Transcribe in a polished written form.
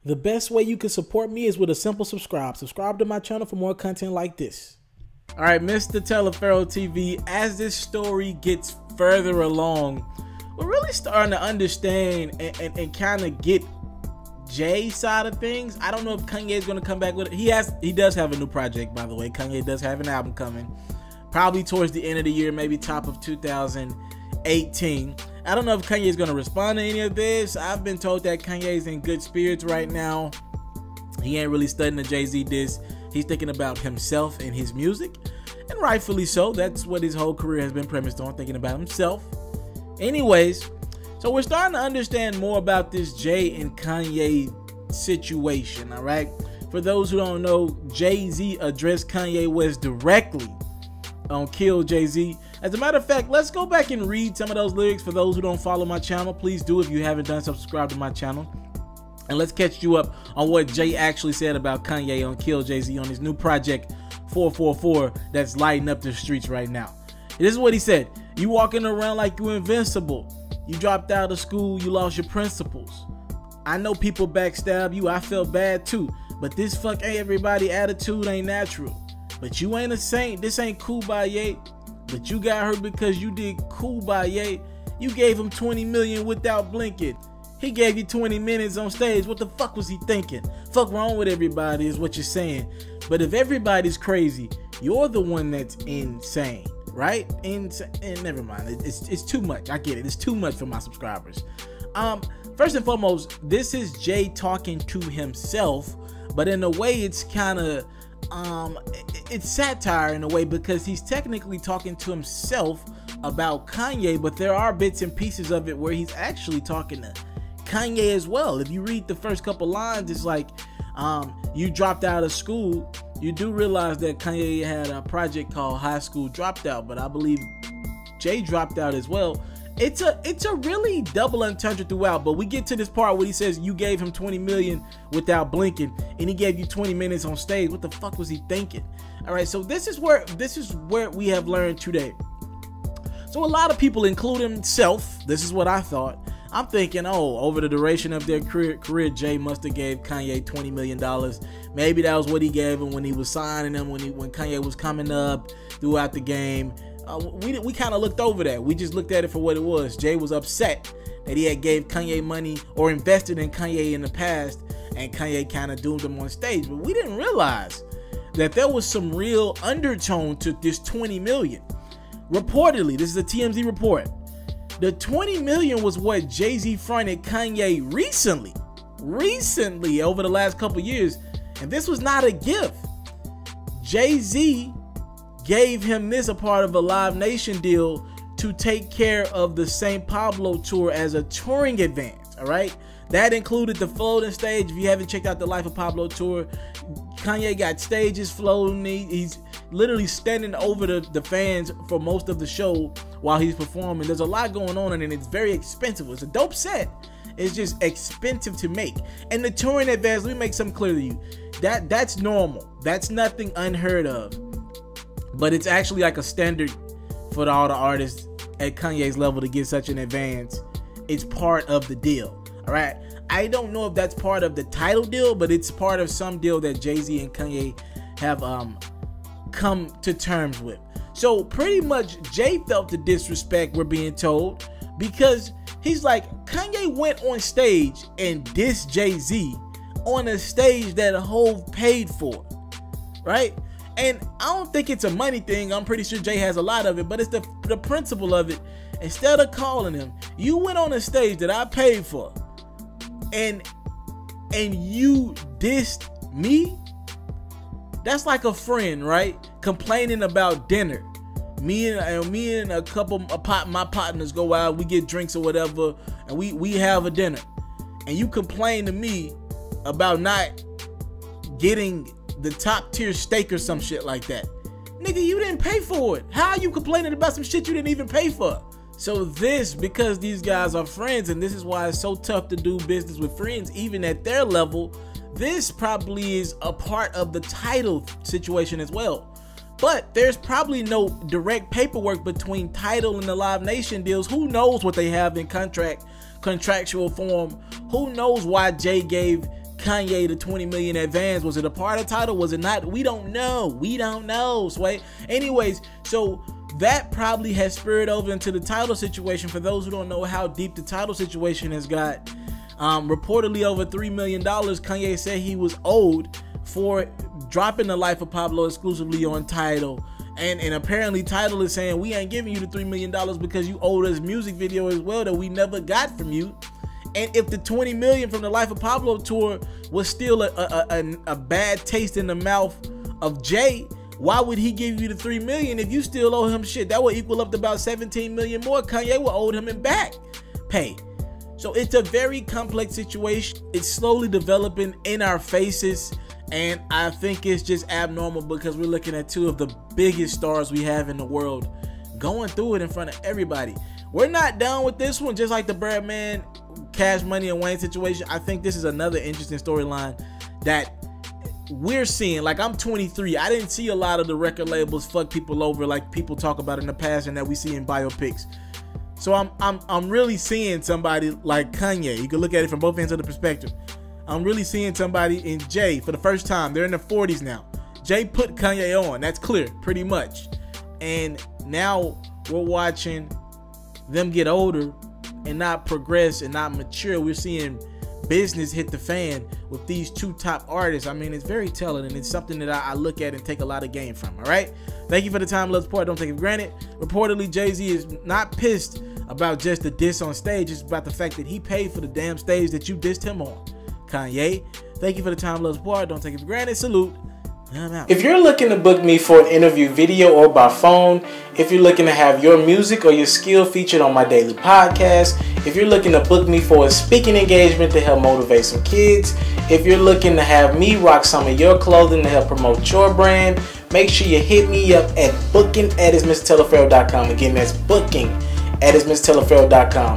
The best way you can support me is with a simple subscribe. Subscribe to my channel for more content like this. All right, Mr. TALIAFERRO TV, as this story gets further along, we're really starting to understand and kind of get Jay's side of things. I don't know if Kanye is going to come back with it. He does have a new project, by the way. Kanye does have an album coming, probably towards the end of the year, maybe top of 2018. I don't know if Kanye is going to respond to any of this. I've been told that Kanye is in good spirits right now. He ain't really studying the Jay-Z diss. He's thinking about himself and his music, and rightfully so. That's what his whole career has been premised on, thinking about himself. Anyways, so we're starting to understand more about this Jay and Kanye situation, all right? For those who don't know, Jay-Z addressed Kanye West directly on Kill Jay-Z. As a matter of fact, let's go back and read some of those lyrics. For those who don't follow my channel, please do. If you haven't done, subscribe to my channel. And let's catch you up on what Jay actually said about Kanye on Kill Jay-Z on his new project 444 that's lighting up the streets right now. This is what he said. You walking around like you invincible. You dropped out of school, you lost your principles. I know people backstab you, I felt bad too. But this fuck everybody attitude ain't natural. But you ain't a saint, this ain't Kumbaya. But you got hurt because you did Kumbaya. You gave him 20 million without blinking. He gave you 20 minutes on stage. What the fuck was he thinking? Fuck wrong with everybody is what you're saying. But if everybody's crazy, you're the one that's insane, right? And never mind. It's too much. I get it. It's too much for my subscribers. First and foremost, this is Jay talking to himself, but in a way it's kind of it's satire in a way, because he's technically talking to himself about Kanye, but there are bits and pieces of it where he's actually talking to Kanye as well. If you read the first couple lines, it's like you dropped out of school. You do realize that Kanye had a project called High School Dropped Out, but I believe Jay dropped out as well. It's a really double entendre throughout, but we get to this part where he says you gave him 20 million without blinking, and he gave you 20 minutes on stage. What the fuck was he thinking? All right, so this is where we have learned today. So a lot of people, including himself, this is what I thought. I'm thinking, oh, over the duration of their career, Jay must have gave Kanye $20 million. Maybe that was what he gave him when he was signing him, when Kanye was coming up throughout the game. We kind of looked over that. We just looked at it for what it was. Jay was upset that he had gave Kanye money or invested in Kanye in the past, and Kanye kind of doomed him on stage. But we didn't realize that there was some real undertone to this 20 million. Reportedly, this is a TMZ report. The 20 million was what Jay-Z fronted Kanye recently over the last couple years. And this was not a gift. Jay-Z gave him this a part of a Live Nation deal to take care of the St. Pablo tour as a touring advance, all right? That included the floating stage. If you haven't checked out the Life of Pablo tour, Kanye got stages floating. He's literally standing over the fans for most of the show while he's performing. There's a lot going on, and it's very expensive. It's a dope set. It's just expensive to make. And the touring advance, let me make something clear to you. That's normal. That's nothing unheard of. But it's actually like a standard for all the artists at Kanye's level to get such an advance. It's part of the deal. All right. I don't know if that's part of the Tidal deal, but it's part of some deal that Jay-Z and Kanye have come to terms with. So pretty much Jay felt the disrespect, we're being told, because he's like, Kanye went on stage and dissed Jay-Z on a stage that Hov paid for, right? And I don't think it's a money thing. I'm pretty sure Jay has a lot of it, but it's the principle of it. Instead of calling him, you went on a stage that I paid for, and you dissed me. That's like a friend, right? Complaining about dinner. Me and a couple of my partners go out, we get drinks or whatever, and we have a dinner. And you complain to me about not getting the top tier steak or some shit like that. Nigga, you didn't pay for it. How are you complaining about some shit you didn't even pay for? So this, because these guys are friends, and this is why it's so tough to do business with friends, even at their level, this probably is a part of the Tidal situation as well. But there's probably no direct paperwork between Tidal and the Live Nation deals. Who knows what they have in contractual form? Who knows why Jay gave Kanye the 20 million advance? Was it a part of Tidal? Was it not? We don't know. We don't know, Sway. Anyways, so that probably has spurred over into the Tidal situation. For those who don't know how deep the Tidal situation has got, reportedly over $3 million Kanye said he was owed for dropping The Life of Pablo exclusively on Tidal. And apparently Tidal is saying, we ain't giving you the $3 million because you owed us music video as well that we never got from you. And if the 20 million from the Life of Pablo tour was still a bad taste in the mouth of Jay, why would he give you the 3 million if you still owe him shit? That would equal up to about 17 million more Kanye would owe him in back pay. So it's a very complex situation. It's slowly developing in our faces, and I think it's just abnormal because we're looking at two of the biggest stars we have in the world going through it in front of everybody. We're not done with this one. Just like the Birdman, Cash Money, and Wayne situation, I think this is another interesting storyline that we're seeing. Like, I'm 23. I didn't see a lot of the record labels fuck people over like people talk about in the past and that we see in biopics. So I'm really seeing somebody like Kanye. You can look at it from both ends of the perspective. I'm really seeing somebody in Jay for the first time. They're in their 40s now. Jay put Kanye on. That's clear, pretty much. And now we're watching them get older and not progress and not mature. We're seeing business hit the fan with these two top artists. I mean, it's very telling, and it's something that I look at and take a lot of gain from. All right, thank you for the time, love, support. Don't take it for granted. Reportedly, Jay-Z is not pissed about just the diss on stage. It's about the fact that he paid for the damn stage that you dissed him on. Kanye, thank you for the time, love, support. Don't take it for granted. Salute. I'm out. If you're looking to book me for an interview, video, or by phone, if you're looking to have your music or your skill featured on my daily podcast, if you're looking to book me for a speaking engagement to help motivate some kids, if you're looking to have me rock some of your clothing to help promote your brand, make sure you hit me up at booking@itsmrtaliaferro.com. Again, that's booking@itsmrtaliaferro.com.